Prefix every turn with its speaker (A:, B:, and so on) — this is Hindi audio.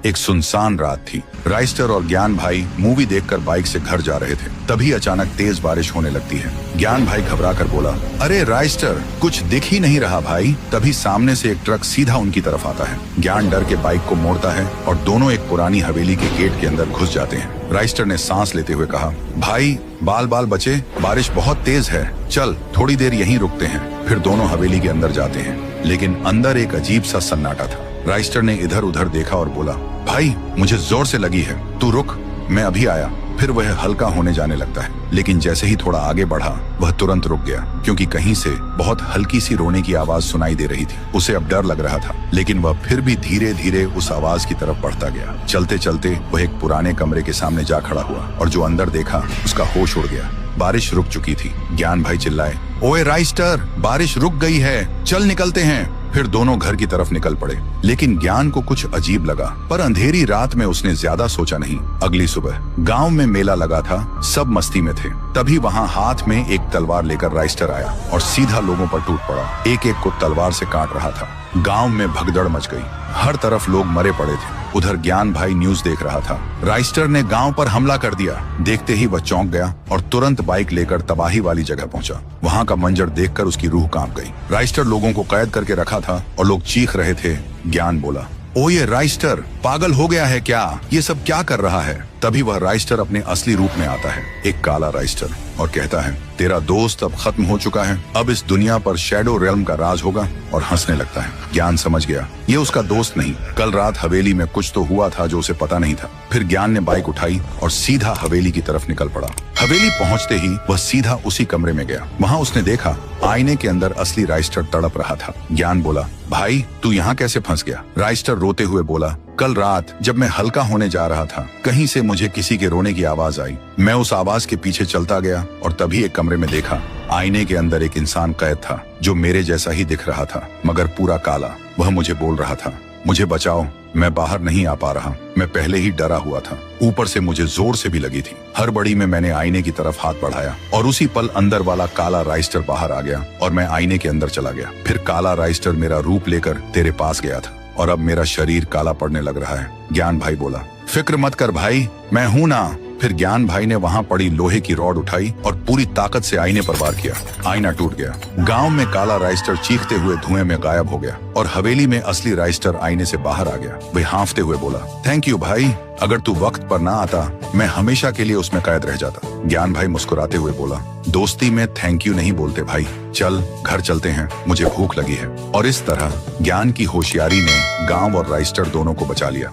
A: एक सुनसान रात थी। राइस्टर और ज्ञान भाई मूवी देखकर बाइक से घर जा रहे थे। तभी अचानक तेज बारिश होने लगती है। ज्ञान भाई घबरा कर बोला, अरे राइस्टर, कुछ दिख ही नहीं रहा भाई। तभी सामने से एक ट्रक सीधा उनकी तरफ आता है। ज्ञान डर के बाइक को मोड़ता है और दोनों एक पुरानी हवेली के गेट के अंदर घुस जाते हैं। राइस्टर ने सांस लेते हुए कहा, भाई बाल बाल बचे, बारिश बहुत तेज है, चल थोड़ी देर यहीं रुकते हैं। फिर दोनों हवेली के अंदर जाते हैं, लेकिन अंदर एक अजीब सा सन्नाटा था। राइस्टर ने इधर उधर देखा और बोला, भाई मुझे जोर से लगी है, तू रुक, मैं अभी आया। फिर वह हल्का होने जाने लगता है, लेकिन जैसे ही थोड़ा आगे बढ़ा वह तुरंत रुक गया, क्योंकि कहीं से बहुत हल्की सी रोने की आवाज सुनाई दे रही थी। उसे अब डर लग रहा था, लेकिन वह फिर भी धीरे धीरे उस आवाज की तरफ बढ़ता गया। चलते चलते वह एक पुराने कमरे के सामने जा खड़ा हुआ और जो अंदर देखा उसका होश उड़ गया। बारिश रुक चुकी थी। ज्ञान भाई चिल्लाए, ओए राइस्टर, बारिश रुक गई है, चल निकलते हैं। फिर दोनों घर की तरफ निकल पड़े, लेकिन ज्ञान को कुछ अजीब लगा, पर अंधेरी रात में उसने ज्यादा सोचा नहीं। अगली सुबह गांव में मेला लगा था, सब मस्ती में थे। तभी वहां हाथ में एक तलवार लेकर राइस्टर आया और सीधा लोगों पर टूट पड़ा। एक एक को तलवार से काट रहा था। गांव में भगदड़ मच गई, हर तरफ लोग मरे पड़े थे। उधर ज्ञान भाई न्यूज देख रहा था। राइस्टर ने गांव पर हमला कर दिया। देखते ही वह चौंक गया और तुरंत बाइक लेकर तबाही वाली जगह पहुंचा। वहां का मंजर देखकर उसकी रूह कांप गई। राइस्टर लोगों को कैद करके रखा था और लोग चीख रहे थे। ज्ञान बोला, ओ ये राइस्टर पागल हो गया है क्या? ये सब क्या कर रहा है? तभी वह राइस्टर अपने असली रूप में आता है, एक काला राइस्टर, और कहता है, तेरा दोस्त अब खत्म हो चुका है, अब इस दुनिया पर शैडो रेल्म का राज होगा, और हंसने लगता है। ज्ञान समझ गया ये उसका दोस्त नहीं, कल रात हवेली में कुछ तो हुआ था जो उसे पता नहीं था। फिर ज्ञान ने बाइक उठाई और सीधा हवेली की तरफ निकल पड़ा। हवेली पहुंचते ही वह सीधा उसी कमरे में गया। वहां उसने देखा आईने के अंदर असली राइस्टर तड़प रहा था। ज्ञान बोला, भाई तू यहाँ कैसे फंस गया? राइस्टर रोते हुए बोला, कल रात जब मैं हल्का होने जा रहा था, कहीं से मुझे किसी के रोने की आवाज आई। मैं उस आवाज के पीछे चलता गया और तभी एक कमरे में देखा आईने के अंदर एक इंसान कैद था, जो मेरे जैसा ही दिख रहा था, मगर पूरा काला। वह मुझे बोल रहा था, मुझे बचाओ, मैं बाहर नहीं आ पा रहा। मैं पहले ही डरा हुआ था, ऊपर से मुझे जोर से भी लगी थी। हड़बड़ी में मैंने आईने की तरफ हाथ बढ़ाया और उसी पल अंदर वाला काला राइस्टर बाहर आ गया और मैं आईने के अंदर चला गया। फिर काला राइस्टर मेरा रूप लेकर तेरे पास गया था और अब मेरा शरीर काला पड़ने लग रहा है। ज्ञान भाई बोला, फिक्र मत कर भाई, मैं हूं ना। फिर ज्ञान भाई ने वहां पड़ी लोहे की रॉड उठाई और पूरी ताकत से आईने पर वार किया। आईना टूट गया। गांव में काला राइस्टर चीखते हुए धुएं में गायब हो गया और हवेली में असली राइस्टर आईने से बाहर आ गया। वह हांफते हुए बोला, थैंक यू भाई, अगर तू वक्त पर ना आता मैं हमेशा के लिए उसमें कैद रह जाता। ज्ञान भाई मुस्कुराते हुए बोला, दोस्ती में थैंक यू नहीं बोलते भाई, चल घर चलते हैं, मुझे भूख लगी है। और इस तरह ज्ञान की होशियारी ने गांव और राइस्टर दोनों को बचा लिया।